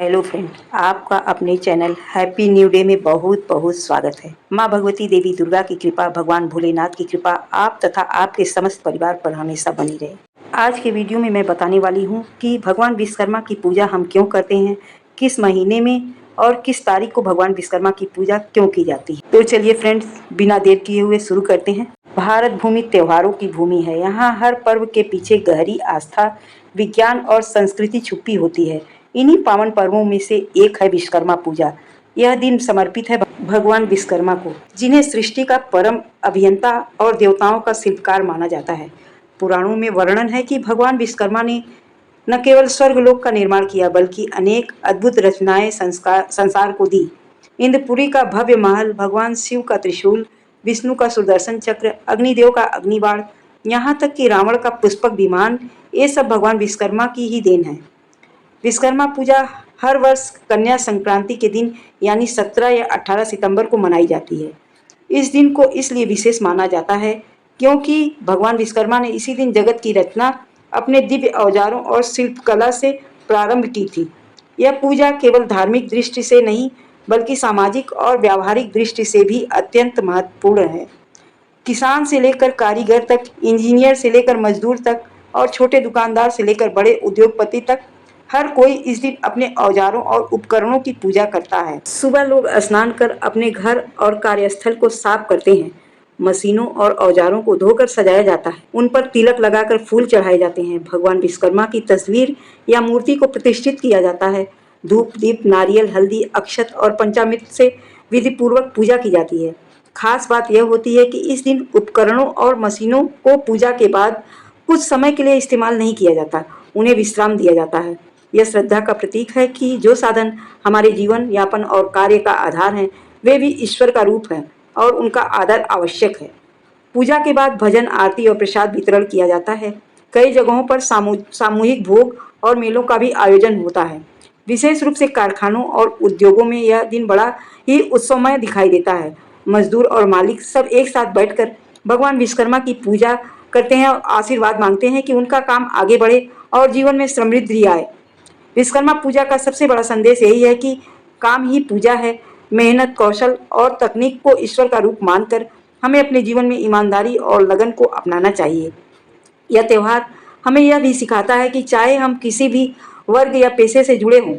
Hello friend, आपका अपने channel happy new day में बहुत बहुत स्वागत है। माँ भगवती देवी दुर्गा की कृपा, भगवान भोलेनाथ की कृपा आप तथा आपके समस्त परिवार पर हमेशा बनी रहे। आज के वीडियो में मैं बताने वाली हूँ कि भगवान विश्वकर्मा की पूजा हम क्यों करते हैं, किस महीने में और किस तारीख को भगवान विश्वकर्मा की पूजा क्यों की जाती है। तो चलिए फ्रेंड्स, बिना देर किए हुए शुरू करते हैं। भारत भूमि त्योहारों की भूमि है। यहाँ हर पर्व के पीछे गहरी आस्था, विज्ञान और संस्कृति छुपी होती है। इन्हीं पावन पर्वों में से एक है विश्वकर्मा पूजा। यह दिन समर्पित है भगवान विश्वकर्मा को, जिन्हें सृष्टि का परम अभियंता और देवताओं का शिल्पकार माना जाता है। पुराणों में वर्णन है कि भगवान विश्वकर्मा ने न केवल स्वर्गलोक का निर्माण किया, बल्कि अनेक अद्भुत रचनाएं संसार को दी। इंद्रपुरी का भव्य महल, भगवान शिव का त्रिशूल, विष्णु का सुदर्शन चक्र, अग्निदेव का अग्निबाण, यहाँ तक कि रावण का पुष्पक विमान, ये सब भगवान विश्वकर्मा की ही देन है। विश्वकर्मा पूजा हर वर्ष कन्या संक्रांति के दिन यानी 17 या 18 सितंबर को मनाई जाती है। इस दिन को इसलिए विशेष माना जाता है क्योंकि भगवान विश्वकर्मा ने इसी दिन जगत की रचना अपने दिव्य औजारों और शिल्पकला से प्रारंभ की थी। यह पूजा केवल धार्मिक दृष्टि से नहीं, बल्कि सामाजिक और व्यावहारिक दृष्टि से भी अत्यंत महत्वपूर्ण है। किसान से लेकर कारीगर तक, इंजीनियर से लेकर मजदूर तक और छोटे दुकानदार से लेकर बड़े उद्योगपति तक, हर कोई इस दिन अपने औजारों और उपकरणों की पूजा करता है। सुबह लोग स्नान कर अपने घर और कार्यस्थल को साफ करते हैं। मशीनों और औजारों को धोकर सजाया जाता है। उन पर तिलक लगाकर फूल चढ़ाए जाते हैं। भगवान विश्वकर्मा की तस्वीर या मूर्ति को प्रतिष्ठित किया जाता है। धूप, दीप, नारियल, हल्दी, अक्षत और पंचामृत से विधि पूर्वक पूजा की जाती है। खास बात यह होती है कि इस दिन उपकरणों और मशीनों को पूजा के बाद कुछ समय के लिए इस्तेमाल नहीं किया जाता, उन्हें विश्राम दिया जाता है। यह श्रद्धा का प्रतीक है कि जो साधन हमारे जीवन यापन और कार्य का आधार हैं, वे भी ईश्वर का रूप हैं और उनका आदर आवश्यक है। पूजा के बाद भजन, आरती और प्रसाद वितरण किया जाता है। कई जगहों पर सामूहिक भोग और मेलों का भी आयोजन होता है। विशेष रूप से कारखानों और उद्योगों में यह दिन बड़ा ही उत्सवमय दिखाई देता है। मजदूर और मालिक सब एक साथ बैठकर भगवान विश्वकर्मा की पूजा करते हैं और आशीर्वाद मांगते हैं कि उनका काम आगे बढ़े और जीवन में समृद्धि आए। विश्वकर्मा पूजा का सबसे बड़ा संदेश यही है कि काम ही पूजा है। मेहनत, कौशल और तकनीक को ईश्वर का रूप मानकर हमें अपने जीवन में ईमानदारी और लगन को अपनाना चाहिए। यह त्यौहार हमें यह भी सिखाता है कि चाहे हम किसी भी वर्ग या पेशे से जुड़े हों,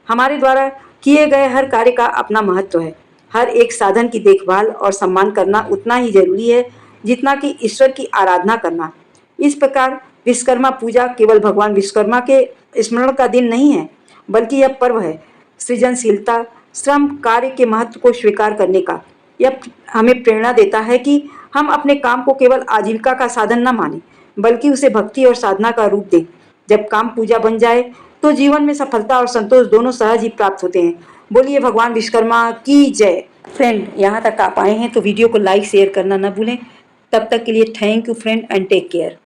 हमारे द्वारा किए गए हर कार्य का अपना महत्व है। हर एक साधन की देखभाल और सम्मान करना उतना ही जरूरी है जितना कि ईश्वर की आराधना करना। इस प्रकार विश्वकर्मा पूजा केवल भगवान विश्वकर्मा के स्मरण का दिन नहीं है, बल्कि यह पर्व है सृजनशीलता, श्रम, कार्य के महत्व को स्वीकार करने का। यह हमें प्रेरणा देता है कि हम अपने काम को केवल आजीविका का साधन न मानें, बल्कि उसे भक्ति और साधना का रूप दें। जब काम पूजा बन जाए तो जीवन में सफलता और संतोष दोनों सहज ही प्राप्त होते हैं। बोलिए भगवान विश्वकर्मा की जय। फ्रेंड, यहाँ तक आप आए हैं तो वीडियो को लाइक शेयर करना न भूलें। तब तक के लिए thank you friend and take care.